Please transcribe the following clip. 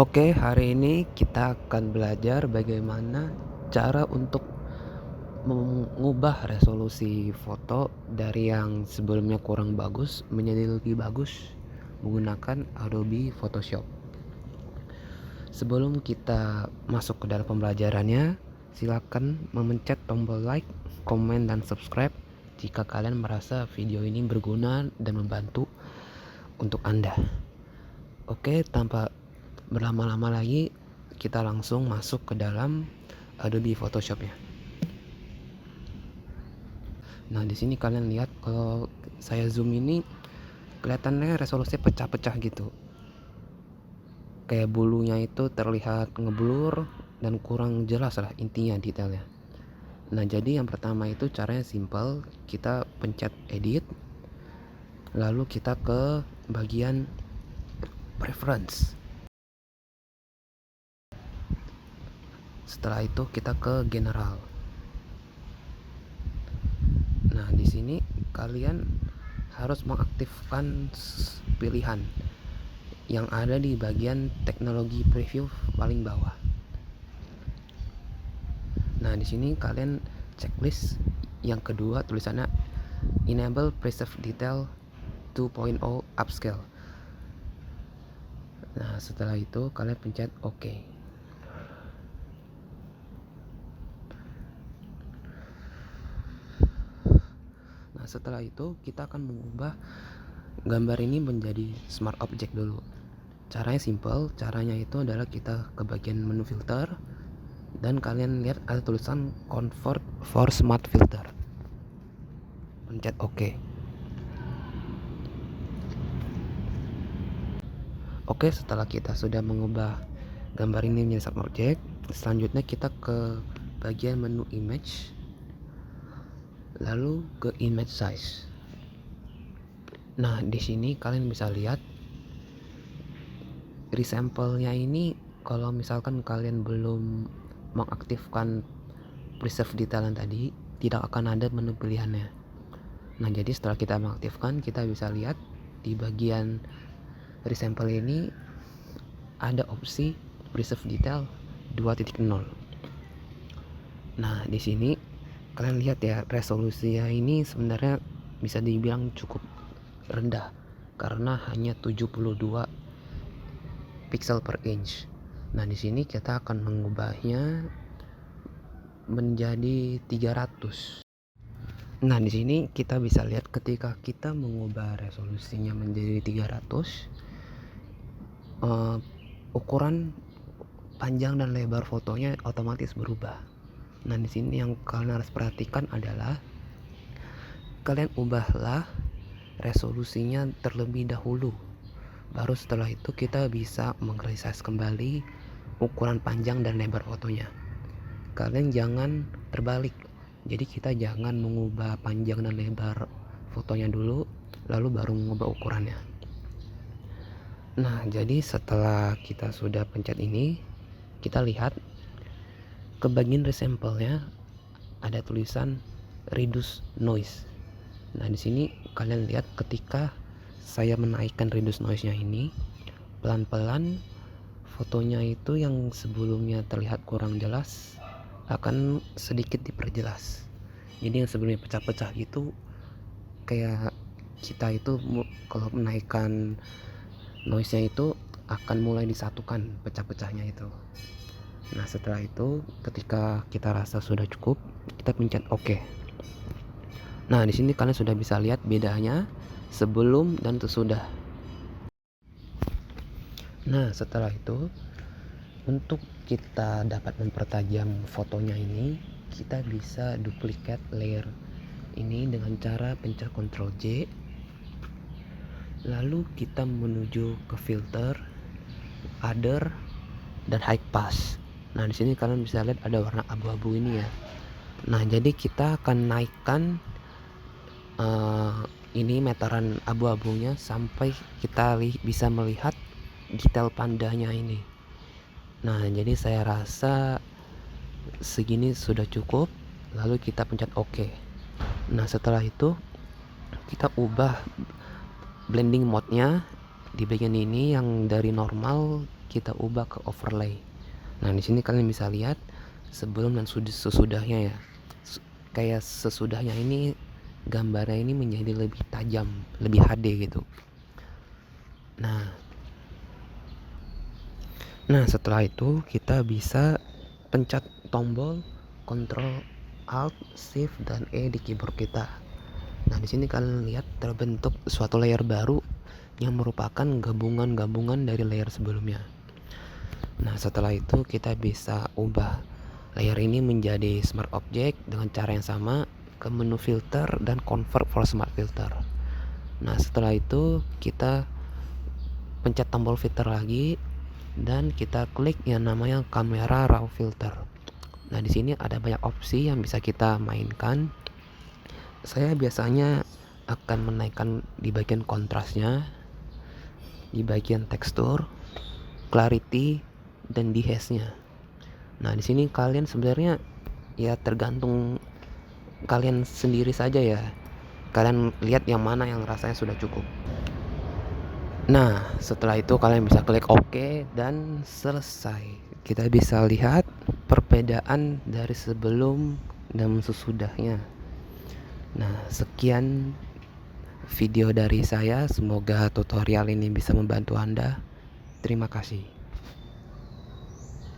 Oke, hari ini kita akan belajar bagaimana cara untuk mengubah resolusi foto dari yang sebelumnya kurang bagus menjadi lebih bagus menggunakan Adobe Photoshop. Sebelum kita masuk ke dalam pembelajarannya, silakan memencet tombol like, komen, dan subscribe jika kalian merasa video ini berguna dan membantu untuk Anda. Oke, tanpa berlama-lama lagi, kita langsung masuk ke dalam Adobe Photoshop-nya. Nah, di sini kalian lihat kalau saya zoom ini kelihatannya resolusinya pecah-pecah gitu. Kayak bulunya itu terlihat ngeblur dan kurang jelas lah intinya detailnya. Nah, jadi yang pertama itu caranya simple, kita pencet edit, lalu kita ke bagian preference. Setelah itu kita ke general. Nah, di sini kalian harus mengaktifkan pilihan yang ada di bagian teknologi preview paling bawah. Nah, di sini kalian checklist yang kedua tulisannya enable preserve detail 2.0 upscale. Nah, setelah itu kalian pencet OK. Nah, setelah itu kita akan mengubah gambar ini menjadi smart object dulu. Caranya simple, caranya itu adalah kita ke bagian menu filter dan kalian lihat ada tulisan convert for smart filter. Pencet OK. Oke, setelah kita sudah mengubah gambar ini menjadi smart object, selanjutnya kita ke bagian menu image, lalu ke image size. Nah, di sini kalian bisa lihat resample-nya ini kalau misalkan kalian belum mengaktifkan preserve detail yang tadi, tidak akan ada menu pilihannya. Nah, jadi setelah kita mengaktifkan, kita bisa lihat di bagian resample ini ada opsi preserve detail 2.0. Nah, di sini kalian lihat ya, resolusinya ini sebenarnya bisa dibilang cukup rendah karena hanya 72 pixel per inch. Nah, di sini kita akan mengubahnya menjadi 300. Nah, di sini kita bisa lihat ketika kita mengubah resolusinya menjadi 300, ukuran panjang dan lebar fotonya otomatis berubah. Nah, di sini yang kalian harus perhatikan adalah kalian ubahlah resolusinya terlebih dahulu. Baru setelah itu kita bisa mengresize kembali ukuran panjang dan lebar fotonya. Kalian jangan terbalik. Jadi kita jangan mengubah panjang dan lebar fotonya dulu, lalu baru mengubah ukurannya. Nah, jadi setelah kita sudah pencet ini, kita lihat ke bagian resample-nya ada tulisan reduce noise. Nah, di sini kalian lihat ketika saya menaikkan reduce noise-nya ini, pelan-pelan fotonya itu yang sebelumnya terlihat kurang jelas akan sedikit diperjelas. Jadi yang sebelumnya pecah-pecah gitu, kayak kita itu kalau menaikkan noise-nya itu akan mulai disatukan pecah-pecahnya itu. Nah, setelah itu ketika kita rasa sudah cukup, kita pencet OK. Nah, di sini kalian sudah bisa lihat bedanya sebelum dan sesudah. Nah, setelah itu untuk kita dapat mempertajam fotonya ini, kita bisa duplicate layer ini dengan cara pencet Ctrl J, lalu kita menuju ke filter, other, dan high pass. Nah, di sini kalian bisa lihat ada warna abu-abu ini ya. Nah, jadi kita akan naikkan ini meteran abu-abunya sampai kita bisa melihat detail pandanya ini. Nah, jadi saya rasa segini sudah cukup, lalu kita pencet OK. Nah, setelah itu kita ubah blending mode-nya di bagian ini yang dari normal kita ubah ke overlay. Nah, di sini kalian bisa lihat sebelum dan sesudahnya ya. Kayak sesudahnya ini gambarnya ini menjadi lebih tajam, lebih HD gitu. Nah, setelah itu kita bisa pencet tombol Ctrl Alt Shift dan E di keyboard kita. Nah, di sini kalian lihat terbentuk suatu layer baru yang merupakan gabungan-gabungan dari layer sebelumnya. Nah, setelah itu kita bisa ubah layer ini menjadi smart object dengan cara yang sama, ke menu filter dan convert for smart filter. Nah, setelah itu kita pencet tombol filter lagi dan kita klik yang namanya kamera raw filter. Nah, di sini ada banyak opsi yang bisa kita mainkan. Saya biasanya akan menaikkan di bagian kontrasnya, di bagian tekstur, clarity, dan dehaze-nya. Nah, di sini kalian sebenarnya ya tergantung kalian sendiri saja ya. Kalian lihat yang mana yang rasanya sudah cukup. Nah, setelah itu kalian bisa klik OK dan selesai. Kita bisa lihat perbedaan dari sebelum dan sesudahnya. Nah, sekian video dari saya. Semoga tutorial ini bisa membantu Anda. Terima kasih.